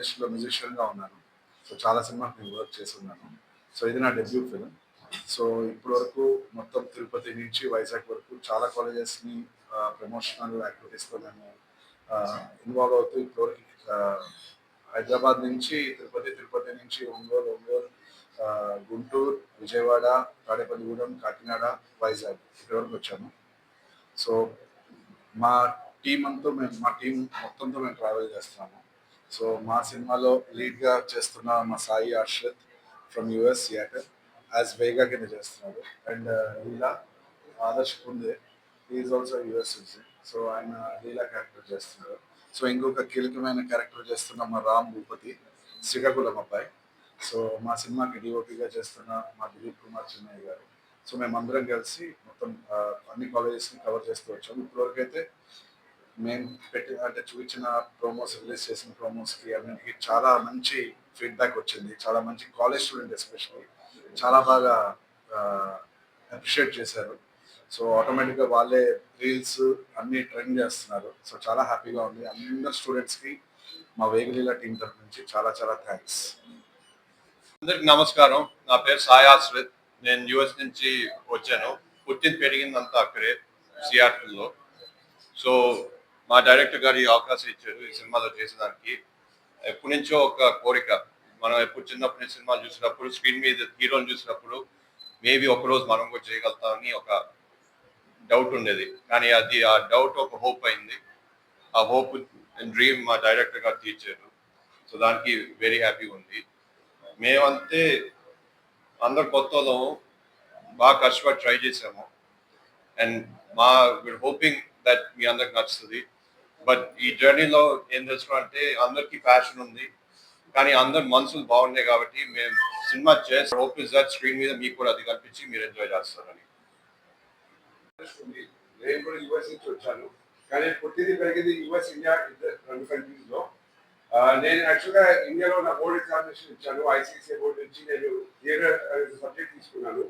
ఇండస్ట్రీలో మ్యూజిషియన్గా ఉన్నాను. సో చాలా సినిమాకి నేను వర్క్ చేసి ఉన్నాను. సో ఇది నా డెబ్యూ ఫిల్మ్. సో ఇప్పటి వరకు మొత్తం తిరుపతి నుంచి వైజాగ్ వరకు చాలా కాలేజెస్ని ప్రమోషనల్ యాక్టివిటీస్లో మేము ఇన్వాల్వ్ అవుతూ ఇప్పటివరకు హైదరాబాద్ నుంచి తిరుపతి, తిరుపతి నుంచి ఒంగోలు, గుంటూరు, విజయవాడ, తాడేపల్లిగూడెం, కాకినాడ, వైజాగ్ ఇక్కడ వరకు వచ్చాము. సో మా టీం మొత్తంతో మేము ట్రావెల్ చేస్తున్నాము. సో మా సినిమాలో లీడ్గా చేస్తున్న మా Sai Arshad from US Seattle as Vega కింద చేస్తున్నాడు. And Leela Adarsh Kunde is also US citizen. So ఆయన లీలా క్యారెక్టర్ చేస్తున్నాడు. సో ఇంకొక కీలకమైన క్యారెక్టర్ చేస్తున్న మా రామ్ భూపతి శ్రీకాకుళం అబ్బాయి. సో మా సినిమాకి డిఓపిగా చేస్తున్న మా దిలీప్ కుమార్ చిన్నయ్య గారు. సో మేమందరం కలిసి మొత్తం అన్ని కాలేజెస్ని కవర్ చేస్తూ వచ్చాము. ఇప్పటివరకు అయితే మేము చూపించిన ప్రోమోస్, రిలీజ్ చేసిన ప్రోమోస్కి అన్నింటికి చాలా మంచి ఫీడ్బ్యాక్ వచ్చింది. చాలా మంచి కాలేజ్ స్టూడెంట్ ఎస్పెషల్లీ చాలా బాగా అప్రిషియేట్ చేశారు. సో ఆటోమేటిక్గా వాళ్ళే రీల్స్ అన్నీ ట్రెండ్ చేస్తున్నారు. సో చాలా హ్యాపీగా ఉంది. అందరు స్టూడెంట్స్కి మా వేగలీల టీం తరఫు నుంచి చాలా చాలా థ్యాంక్స్. అందరికి నమస్కారం. నా పేరు సాయి అర్షద్. నేను యుఎస్ నుంచి వచ్చాను. పుట్టింది పెరిగిందంతా అక్కడే సియాటల్లో. సో మా డైరెక్టర్ గారు ఈ అవకాశం ఇచ్చారు ఈ సినిమాలో చేసేదానికి. ఎప్పటి నుంచో ఒక కోరిక, మనం ఎప్పుడు చిన్నప్పటి నుంచి సినిమాలు చూసినప్పుడు స్క్రీన్ మీద హీరోని చూసినప్పుడు మేబీ ఒకరోజు మనం కూడా చేయగలుగుతామని ఒక డౌట్ ఉండేది. కానీ ఆ డౌట్ ఒక హోప్ అయింది. ఆ హోప్ అండ్ డ్రీమ్ మా డైరెక్టర్ గారు తీర్చారు. సో దానికి వెరీ హ్యాపీగా ఉంది. మేమంతే అందరు కొత్తలో బాగా కష్టపడి ట్రై చేసాము. అండ్ వీఆర్ హోపింగ్ దట్ మీ అందరికి నచ్చుతుంది. బట్ ఈ జర్నీలో ఏం తెలుసు అంటే అందరికీ ప్యాషన్ ఉంది, కానీ అందరి మనసులు బాగున్నాయి కాబట్టి మేము సినిమా చేసి హోప్ ఇస్ దట్ స్క్రీన్ మీద మీకు కూడా అది కనిపించి మీరు ఎంజాయ్ చేస్తారని. నేను కూడా యూఎస్ నుంచి వచ్చాను, కానీ పుట్టింది పెరిగింది యూఎస్, ఇండియా రెండు కంట్రీస్లో. నేను యాక్చువల్గా ఇండియాలో నా బోర్డ్ ఎగ్జామినేషన్ ఇచ్చాను. ఐసీసీ బోర్డు నుంచి నేను థియేటర్ సబ్జెక్ట్ తీసుకున్నాను.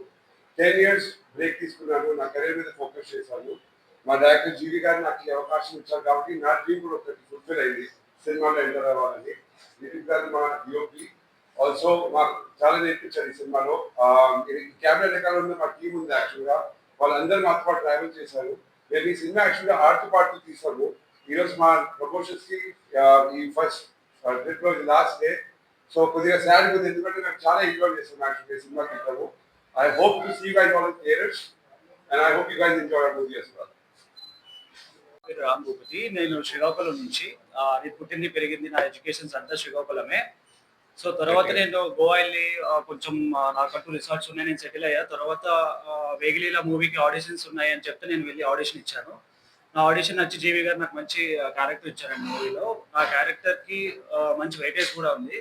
10 years బ్రేక్ తీసుకున్నాను. నా కెరీర్ మీద ఫోకస్ చేశాను. మా డైరెక్టర్ జీవి గారు నాకు ఈ అవకాశం ఇచ్చారు కాబట్టి నా డ్రీమ్ కూడా ఒకటి ఫుల్ఫిల్ అయింది, సినిమాలో ఎంటర్ అవ్వాలని. నితిన్ గారు మా డిఓపి ఆల్సో మాకు చాలా నేర్పించారు ఈ సినిమాలో. కెమెరా రకాల మా టీం ఉంది. యాక్చువల్గా వాళ్ళందరూ మాతో పాటు ట్రావెల్ చేశారు. నేను ఈ సినిమా యాక్చువల్గా ఆడుతూ పాడుతూ తీసాము. ఈరోజు మా ప్రమోషన్స్కి ఈ ఫస్ట్ ట్రిప్ రోజు లాస్ట్ డే. సో కొద్దిగా సాడ్ ఉంది, ఎందుకంటే నాకు చాలా ఎంజాయ్ చేస్తాను యాక్చువల్గా ఈ సినిమా తీసాము. I hope to see you guys all in theaters, and I hope you guys enjoy our movie as well. Ram Bhupathi, నేను శ్రీకాకుళం నుంచి. నేను పుట్టింది పెరిగింది, నా ఎడ్యుకేషన్స్ అంతా శ్రీకాకుళమే. సో తర్వాత నేను గోవా వెళ్ళి కొంచెం నాకంటూ రిసార్ట్స్ ఉన్నాయి, నేను సెటిల్ అయ్యా. తర్వాత వేగిలీల మూవీకి ఆడిషన్స్ ఉన్నాయి అని చెప్తే నేను వెళ్ళి ఆడిషన్ ఇచ్చాను. నా ఆడిషన్ నచ్చి జీవి గారు నాకు మంచి క్యారెక్టర్ ఇచ్చారండి మూవీలో. ఆ క్యారెక్టర్కి మంచి వెయిటేజ్ కూడా ఉంది.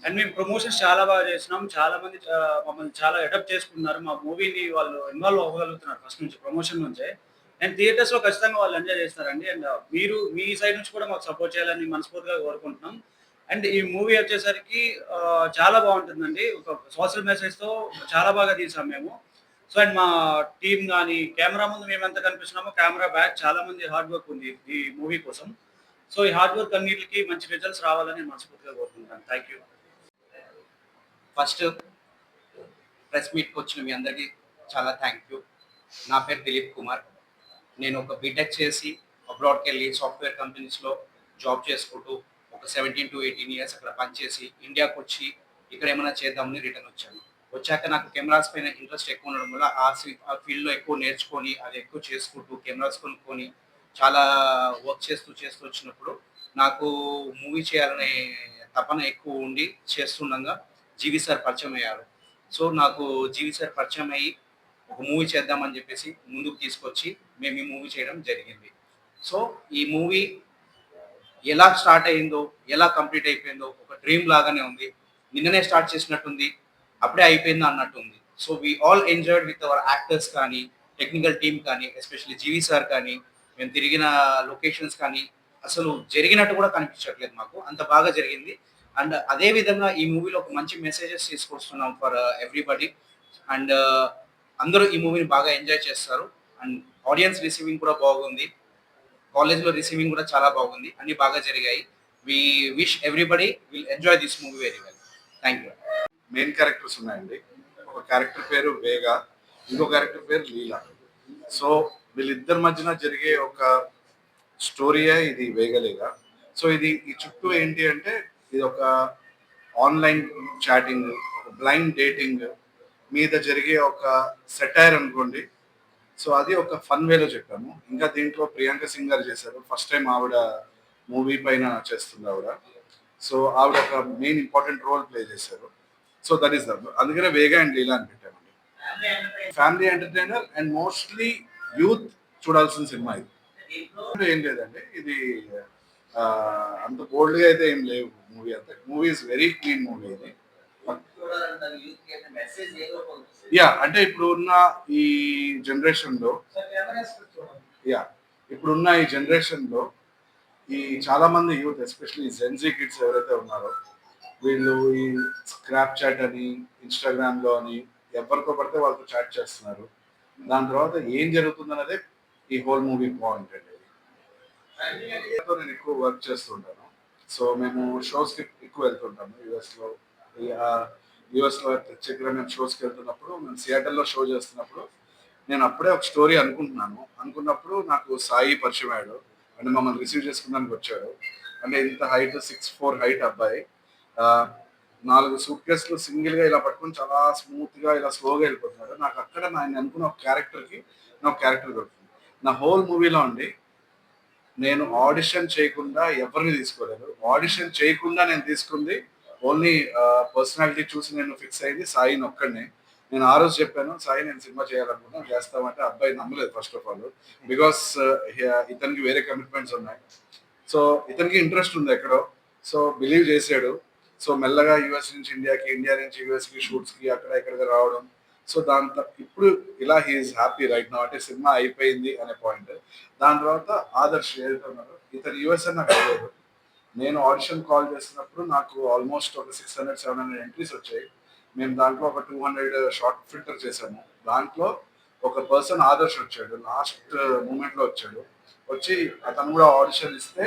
అండ్ మేము ప్రమోషన్స్ చాలా బాగా చేసినాం. చాలా మంది మమ్మల్ని చాలా అడాప్ట్ చేసుకున్నారు. మా మూవీని వాళ్ళు ఇన్వాల్వ్ అవ్వగలుగుతున్నారు ఫస్ట్ నుంచి, ప్రమోషన్ నుంచే. అండ్ థియేటర్స్లో ఖచ్చితంగా వాళ్ళు ఎంజాయ్ చేస్తారండి. అండ్ మీరు మీ సైడ్ నుంచి కూడా మాకు సపోర్ట్ చేయాలని మనస్ఫూర్తిగా కోరుకుంటున్నాం. అండ్ ఈ మూవీ వచ్చేసరికి చాలా బాగుంటుందండి. ఒక సోషల్ మెసేజ్తో చాలా బాగా తీసాం మేము. సో అండ్ మా టీం కానీ కెమెరా ముందు మేము ఎంత కనిపిస్తున్నామో కెమెరా బ్యాక్ చాలా మంది హార్డ్ వర్క్ ఉంది ఈ మూవీ కోసం. సో ఈ హార్డ్ వర్క్ అన్నిటికీ మంచి రిజల్ట్స్ రావాలని మనస్ఫూర్తిగా కోరుకుంటున్నాను. Thank you. ఫస్ట్ ప్రెస్ మీట్కి వచ్చిన మీ అందరికీ చాలా థ్యాంక్ యూ. నా పేరు దిలీప్ కుమార్. నేను ఒక బీటెక్ చేసి అబ్రాడ్కి వెళ్ళి సాఫ్ట్వేర్ కంపెనీస్లో జాబ్ చేసుకుంటూ ఒక 17 to 18 years అక్కడ పనిచేసి ఇండియాకి వచ్చి ఇక్కడ ఏమైనా చేద్దామని రిటర్న్ వచ్చాను. వచ్చాక నాకు కెమెరాస్ పైన ఇంట్రెస్ట్ ఎక్కువ ఉండడం వల్ల ఆ ఫీల్డ్లో ఎక్కువ నేర్చుకొని అది ఎక్కువ చేసుకుంటూ కెమెరాస్ కొనుక్కొని చాలా వర్క్ చేస్తూ వచ్చినప్పుడు నాకు మూవీ చేయాలనే తపన ఎక్కువ ఉండి చేస్తుండగా జీవి సార్ పరిచయం అయ్యారు. సో నాకు జీవి సార్ పరిచయం అయ్యి ఒక మూవీ చేద్దామని చెప్పేసి ముందుకు తీసుకొచ్చి మేము ఈ మూవీ చేయడం జరిగింది. సో ఈ మూవీ ఎలా స్టార్ట్ అయిందో, ఎలా కంప్లీట్ అయిపోయిందో ఒక డ్రీమ్ లాగానే ఉంది. నిన్ననే స్టార్ట్ చేసినట్టుంది, అప్పుడే అయిపోయిందో అన్నట్టు ఉంది. So we all enjoyed with our actors కానీ, టెక్నికల్ టీమ్ కానీ, ఎస్పెషల్లీ జీవి సార్ కానీ, మేము తిరిగిన లొకేషన్స్ కానీ అసలు జరిగినట్టు కూడా కనిపించట్లేదు మాకు, అంత బాగా జరిగింది. అండ్ అదే విధంగా ఈ మూవీలో ఒక మంచి మెసేజెస్ తీసుకొస్తున్నాం ఫర్ ఎవ్రీబడి. అండ్ అందరూ ఈ మూవీని బాగా ఎంజాయ్ చేస్తారు. అండ్ ఆడియన్స్ రిసీవింగ్ కూడా బాగుంది, కాలేజ్లో రిసీవింగ్ కూడా చాలా బాగుంది, అన్ని బాగా జరిగాయి. We wish everybody will enjoy this movie very well. Thank you. Main characters ఉన్నాయండి. ఒక క్యారెక్టర్ పేరు వేగా, ఇంకో క్యారెక్టర్ పేరు లీలా. సో వీళ్ళిద్దరి మధ్యన జరిగే ఒక స్టోరీయే ఇది వేగలేగా. సో ఇది ఈ చుట్టూ ఏంటి అంటే ఇది ఒక ఆన్లైన్ చాటింగ్, ఒక బ్లైండ్ డేటింగ్ మీద జరిగే ఒక సెటైర్ అనుకోండి. సో అది ఒక ఫన్ వేలో చెప్పాము. ఇంకా దీంట్లో ప్రియాంక సింగ్ గారు చేశారు. ఫస్ట్ టైం ఆవిడ మూవీ పైన చేస్తుంది ఆవిడ. సో ఆవిడ ఒక మెయిన్ ఇంపార్టెంట్ రోల్ ప్లే చేశారు. సో దట్ ఈస్ ద అందుకనే వేగా అండ్ లీలా అని పెట్టామండి. Family entertainer and mostly youth చూడాల్సిన సినిమా ఇది. ఏం లేదండి ఇది ఆ, అంత బోల్డ్గా అయితే ఏం లేవు మూవీ అంతా. Movie is very clean movie ఇది. యా అంటే ఇప్పుడు ఉన్న ఈ జనరేషన్ లో యా ఇప్పుడున్న ఈ జనరేషన్ లో ఈ చాలా మంది యూత్ ఎస్పెషల్లీ జెన్జీ కిడ్స్ ఎవరైతే ఉన్నారో వీళ్ళు ఈ స్క్రాప్ చాట్ అని ఇన్స్టాగ్రామ్ లో అని ఎవరితో పడితే వాళ్ళతో చాట్ చేస్తున్నారు. దాని తర్వాత ఏం జరుగుతుంది అన్నదే ఈ హోల్ మూవీ పాయింట్ అండి. నేను ఎక్కువ వర్క్ చేస్తుంటాను. సో మేము షోస్ కి ఎక్కువ వెళ్తుంటాము యుఎస్ లో ప్రత్యేకంగా మేము షోస్కి వెళ్తున్నప్పుడు మేము సియాటల్లో షో చేస్తున్నప్పుడు నేను అప్పుడే ఒక స్టోరీ అనుకున్నప్పుడు నాకు సాయి పరిచయం అయ్యాడు. అంటే మమ్మల్ని రిసీవ్ చేసుకున్నానికి వచ్చాడు. అంటే ఇంత హైట్ 6'4" హైట్ అబ్బాయి, 4 సూట్ కేసులు సింగిల్ గా ఇలా పట్టుకొని చాలా స్మూత్ గా ఇలా స్లోగా వెళ్ళిపోతున్నాడు. నాకు అక్కడ నేను అనుకున్న ఒక క్యారెక్టర్కి నాకు క్యారెక్టర్ దొరుకుతుంది. నా హోల్ మూవీలో అండి నేను ఆడిషన్ చేయకుండా ఎవరిని తీసుకోలేదు. ఆడిషన్ చేయకుండా నేను తీసుకుంది ఓన్లీ పర్సనాలిటీ చూసి నేను ఫిక్స్ అయింది సాయిని ఒక్కడిని. నేను ఆ రోజు చెప్పాను, సాయి నేను సినిమా చేయాలనుకున్నాను, చేస్తామంటే అబ్బాయి నమ్మలేదు ఫస్ట్ ఆఫ్ ఆల్. బికాస్ ఇతనికి వేరే కమిట్మెంట్స్ ఉన్నాయి. సో ఇతనికి ఇంట్రెస్ట్ ఉంది ఎక్కడో. సో బిలీవ్ చేశాడు. సో మెల్లగా యూఎస్ నుంచి ఇండియాకి, ఇండియా నుంచి యూఎస్కి షూట్స్కి అక్కడ ఇక్కడికి రావడం. సో దాంతో ఇప్పుడు ఇలా హీఈస్ హ్యాపీ రైట్ నౌ. అంటే సినిమా అయిపోయింది అనే పాయింట్. దాని తర్వాత ఆదర్శ్ ఏదైతే ఉన్నారో ఇతను యూఎస్ అని నాకు తెలియదు. నేను ఆడిషన్ కాల్ చేసినప్పుడు నాకు ఆల్మోస్ట్ ఒక 600-700 ఎంట్రీస్ వచ్చాయి. మేము దాంట్లో ఒక 200 షార్ట్ ఫిల్టర్ చేసాము. దాంట్లో ఒక పర్సన్ ఆదర్శ్ వచ్చాడు, లాస్ట్ మూమెంట్లో వచ్చాడు. వచ్చి అతను కూడా ఆడిషన్ ఇస్తే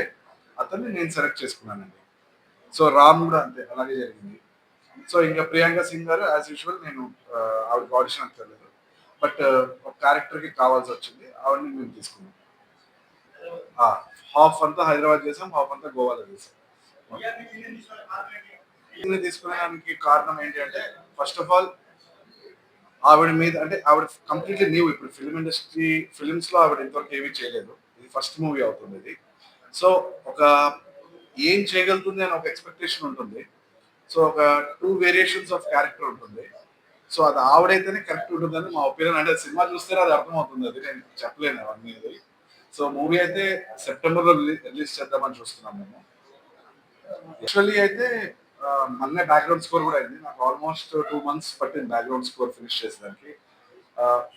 అతన్ని నేను సెలెక్ట్ చేసుకున్నానండి. సో రామ్ కూడా అంతే, అలాగే జరిగింది. సో ఇంకా ప్రియాంక సింగ్ గారు యాజ్ యూజువల్ నేను ఆవిడకి ఆడిషన్ అంటలేదు, బట్ ఒక క్యారెక్టర్కి కావాల్సి వచ్చింది, ఆవిడని మేము తీసుకున్నాం. హాఫ్ అంతా హైదరాబాద్ చేసాం, హాఫ్ అంతా గోవాలో చేసాం. తీసుకునేదానికి కారణం ఏంటి అంటే ఫస్ట్ ఆఫ్ ఆల్ ఆవిడ మీద అంటే ఆవిడ కంప్లీట్లీ న్యూ. ఇప్పుడు ఫిల్మ్ ఇండస్ట్రీ ఫిల్మ్స్ లో ఆవిడ ఇంతవరకు ఏమీ చేయలేదు. ఇది ఫస్ట్ మూవీ అవుతుంది ఇది. సో ఒక ఏం చేయగలుగుతుంది అని ఒక ఎక్స్పెక్టేషన్ ఉంటుంది. సో ఒక 2 వేరియేషన్స్ ఆఫ్ క్యారెక్టర్ ఉంటుంది. సో అది ఆవిడైతేనే కరెక్ట్ ఉంటుందని మా ఒపీనియన్. అంటే సినిమా చూస్తేనే అది అర్థమవుతుంది, అది నేను చెప్పలేను అవన్నీ. సో మూవీ అయితే సెప్టెంబర్లో రిలీజ్ చేద్దామని చూస్తున్నాం మేము. యాక్చువల్లీ అయితే మొన్నే బ్యాక్గ్రౌండ్ స్కోర్ కూడా అయింది. నాకు ఆల్మోస్ట్ 2 months పట్టింది బ్యాక్గ్రౌండ్ స్కోర్ ఫినిష్ చేసేదానికి.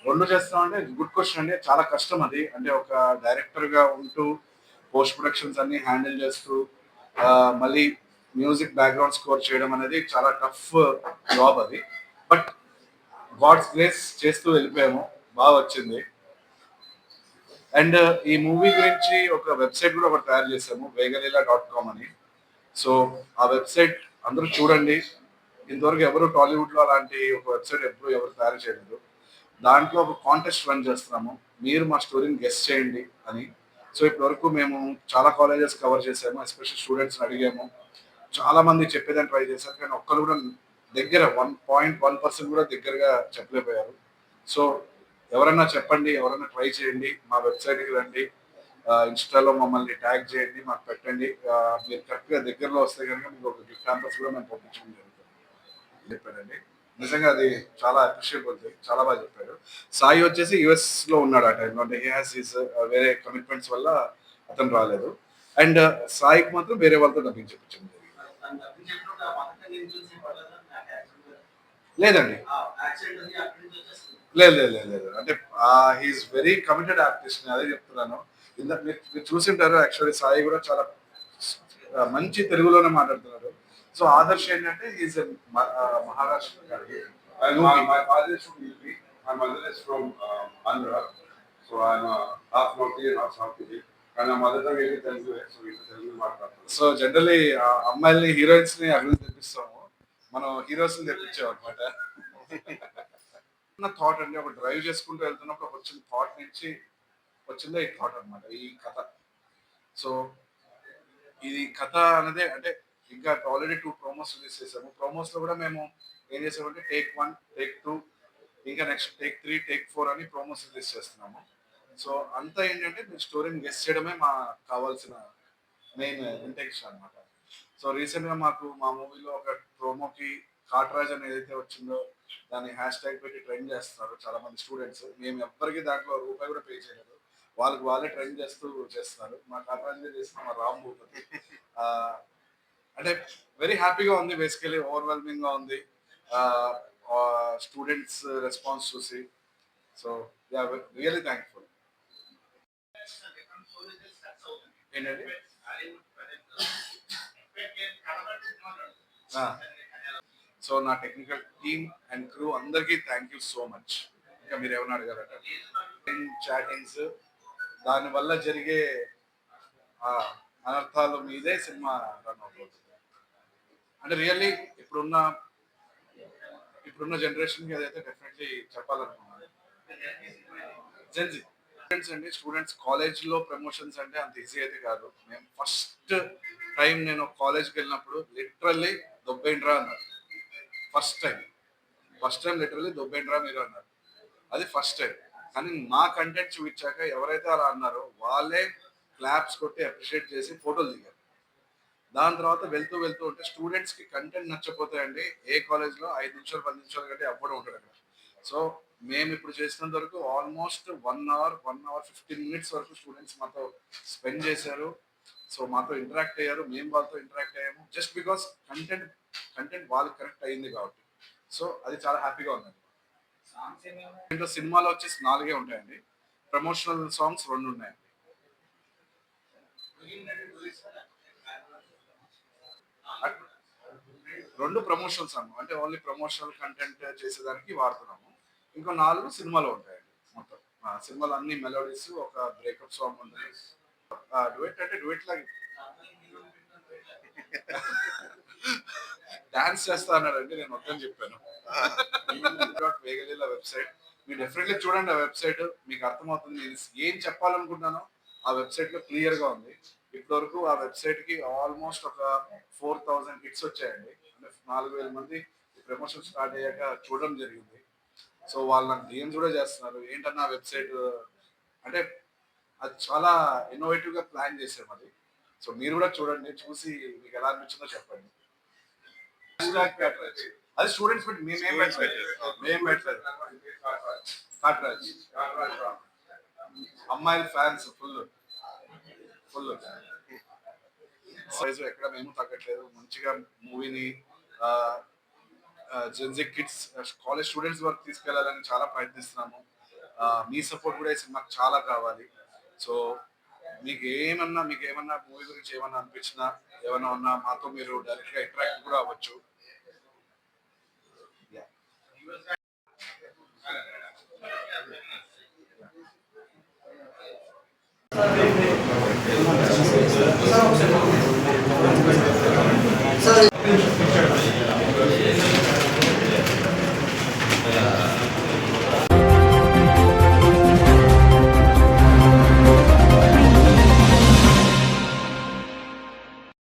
2 చేస్తామంటే గుడ్ క్వశ్చన్ అండి. చాలా కష్టం అది. అంటే ఒక డైరెక్టర్గా ఉంటూ పోస్ట్ ప్రొడక్షన్స్ అన్ని హ్యాండిల్ చేస్తూ మళ్ళీ మ్యూజిక్ బ్యాక్గ్రౌండ్ స్కోర్ చేయడం అనేది చాలా టఫ్ జాబ్ అది. బట్ గాడ్స్ గ్రేస్ చేస్తూ వెళ్ళిపోయాము, బాగా వచ్చింది. అండ్ ఈ మూవీ గురించి ఒక వెబ్సైట్ కూడా ఒకటి తయారు చేసాము, vegalila.com అని. సో ఆ వెబ్సైట్ అందరూ చూడండి. ఇంతవరకు ఎవరు టాలీవుడ్లో అలాంటి ఒక వెబ్సైట్ ఎవరు తయారు చేయలేదు. దాంట్లో ఒక కాంటెస్ట్ రన్ చేస్తున్నాము, మీరు మా స్టోరీని గెస్ట్ చేయండి అని. సో ఇప్పటివరకు మేము చాలా కాలేజెస్ కవర్ చేసాము, ఎస్పెషల్ స్టూడెంట్స్ని అడిగాము. చాలా మంది చెప్పేదాన్ని ట్రై చేశారు, కానీ ఒక్కరు కూడా దగ్గర 1.1% కూడా దగ్గరగా చెప్పలేకపోయారు. సో ఎవరైనా చెప్పండి, ఎవరైనా ట్రై చేయండి, మా వెబ్సైట్కి రండి, ఇన్స్టాలో మమ్మల్ని ట్యాగ్ చేయండి, మాకు పెట్టండి. మీరు కరెక్ట్గా దగ్గరలో వస్తే కనుక మీకు ఒక గిఫ్ట్ క్యాంపస్ కూడా మేము పంపించడం జరుగుతుంది చెప్పారండి. నిజంగా అది చాలా అప్రిషియబుల్, చాలా బాగా చెప్పారు. సాయి వచ్చేసి యుఎస్లో ఉన్నాడు ఆ టైంలో. అంటే హీ హాస్ హిస్ వేరే కమిట్మెంట్స్ వల్ల అతను రాలేదు. అండ్ సాయికి మాత్రం వేరే వాళ్ళతో డబ్బింగ్ చెప్పించండి. లేదండి, లేదు లేదు లేదు లేదు. అంటే హీఈస్ వెరీ కమిటెడ్ ఆర్టిస్ట్, అదే చెప్తున్నాను. ఇంత మీరు చూసింటారు. యాక్చువల్లీ సాయి కూడా చాలా మంచి తెలుగులోనే మాట్లాడుతున్నాడు. సో ఆదర్శ్ ఏంటంటే is Maharashtra. My father is from UP. My mother is from Andhra. So I'm half North Indian, half South Indian. కానీ నా మదర్ టంగ్ అయితే తెలుగు, సో ఇంట్లో తెలుగు మాట్లాడతాను. సో జనరలీ అమ్మాయిల్ని హీరోయిన్స్ ని అక్కడ తెప్పిస్తాము, మనం హీరోస్ ని తెప్పించాం అనమాట. నా థాట్ అండి, ఒక డ్రైవ్ చేసుకుంటూ వెళ్తున్నప్పుడు వచ్చిన థాట్ నుంచి వచ్చిందే ఈ థాట్ అనమాట, ఈ కథ. సో ఇది కథ అనేది అంటే ఇంకా ఆల్రెడీ 2 ప్రోమోస్ రిలీజ్ చేసాము. ప్రోమోస్ లో కూడా మేము ఏం చేసామంటే టేక్ 1, టేక్ 2, ఇంకా నెక్స్ట్ టేక్ 3, టేక్ 4 అని ప్రోమోస్ రిలీజ్ చేస్తున్నాము. సో అంతా ఏంటంటే స్టోరీని గెస్ చేయడమే మా కావాల్సిన మెయిన్ ఇంటెన్షన్ అనమాట. సో రీసెంట్ గా మాకు మా మూవీలో ఒక ప్రోమోకి కాట్రాజ్ అని ఏదైతే వచ్చిందో దాన్ని హ్యాష్ ట్యాగ్ పెట్టి ట్రెండ్ చేస్తున్నారు చాలా మంది స్టూడెంట్స్. మేము ఎవ్వరికి దాంట్లో రూపాయి కూడా పే చేయలేదు, వాళ్ళకి వాళ్ళే ట్రెండ్ చేస్తూ చేస్తున్నారు. మా కాట్రాజ్ చేస్తున్న మా రామ్ భూపతి. అంటే వెరీ హ్యాపీగా ఉంది, బేసికలీ ఓవర్వెల్మింగ్ గా ఉంది స్టూడెంట్స్ రెస్పాన్స్ చూసి. So really thankful. ఏంటండి సో నా టెక్నికల్ టీమ్ అండ్ క్రూ అందరికీ థ్యాంక్ యూ సో మచ్. ఇంకా మీరు ఏమైనా అడగారట? చాటింగ్స్ దానివల్ల జరిగే అనర్థాల మీదే సినిమా రన్ అవుతుంది. అంటే రియల్లీ ఇప్పుడున్న జనరేషన్కి అదైతే డెఫినెట్లీ చెప్పాలనుకున్నాను. జెన్జీ అండి, స్టూడెంట్స్ కాలేజ్లో ప్రమోషన్స్ అంటే అంత ఈజీ అయితే కాదు. మేము ఫస్ట్ టైం నేను కాలేజ్కి వెళ్ళినప్పుడు లిటరల్లీ దొబ్బేంట్రా అన్నారు. ఫస్ట్ టైం లిటరల్లీ దొబ్బేంట్రా మీరు అన్నారు. అది ఫస్ట్ టైం. కానీ మా కంటెంట్ చూపించాక ఎవరైతే అలా అన్నారో వాళ్ళే క్లాప్స్ కొట్టి అప్రిషియేట్ చేసి ఫోటోలు దిగారు. దాని తర్వాత వెళ్తూ ఉంటే స్టూడెంట్స్కి కంటెంట్ నచ్చపోతాయండి. ఏ కాలేజ్లో 5 నిమిషాలు 10 నిమిషాలు కంటే అవ్వడం ఉంటుంది అక్కడ. సో మేము ఇప్పుడు చేసినంత వరకు ఆల్మోస్ట్ 1 అవర్ 15 మినిట్స్ వరకు స్టూడెంట్స్ మాతో స్పెండ్ చేశారు. సో మాతో ఇంటరాక్ట్ అయ్యారు, మేము వాళ్ళతో ఇంటరాక్ట్ అయ్యాము. జస్ట్ బికాస్ కంటెంట్ వాళ్ళకి కరెక్ట్ అయ్యింది కాబట్టి. సో అది చాలా హ్యాపీగా ఉందండి. ఇంట్లో సినిమాలో వచ్చేసి 4 ఉంటాయండి, ప్రమోషనల్ సాంగ్స్ 2 ఉన్నాయండి. 2 ప్రమోషనల్ సాంగ్ అంటే ఓన్లీ ప్రమోషనల్ కంటెంట్ చేసేదానికి వాడుతున్నాము. ఇంకో 4 సినిమాలో ఉంటాయండి. మొత్తం సినిమాలో అన్ని మెలోడీస్, ఒక బ్రేకప్ సాంగ్ ఉంటుంది. డ్యూయట్ అంటే డ్యూయట్ లాగా డాన్స్ చేస్తా అన్నాడండి, నేను వద్దని చెప్పాను. వేగలీల వెబ్సైట్ మీరు డెఫినెట్లీ చూడండి. ఆ వెబ్సైట్ మీకు అర్థమవుతుంది. నేను ఏం చెప్పాలనుకుంటున్నానో ఆ వెబ్సైట్ లో క్లియర్ గా ఉంది. ఇప్పటివరకు ఆ వెబ్సైట్ కి ఆల్మోస్ట్ ఒక 4000 హిట్స్ వచ్చాయండి. అంటే 4000 మంది ప్రమోషన్ స్టార్ట్ అయ్యాక చూడడం జరిగింది. సో వాళ్ళు నాకు డిఎమ్స్ కూడా చేస్తున్నారు, ఏంటన్నా వెబ్సైట్ అంటే అది చాలా ఇన్నోవేటివ్ గా ప్లాన్ చేసాం అది. సో మీరు కూడా చూడండి, చూసి మీకు ఎలా అనిపించిందో చెప్పండి. అది స్టూడెంట్స్ బట్టి మేమేం పెట్టలేదు. కాట్రాజ్ అమ్మాయిల ఫ్యాన్స్ ఫుల్ సైజు ఎక్కడ మేము తగ్గట్లేదు. మంచిగా మూవీని జెన్జీ కిడ్స్ కాలేజ్ స్టూడెంట్స్ వరకు తీసుకెళ్లాలని చాలా ప్రయత్నిస్తున్నాము. మీ సపోర్ట్ కూడా ఈ సినిమాకి చాలా కావాలి. సో మీకు ఏమన్నా మూవీ గురించి ఏమన్నా అనిపించినా ఏమన్నా ఉన్నా మాతో మీరు డైరెక్ట్ గా ఇంటరాక్ట్ కూడా అవ్వచ్చు.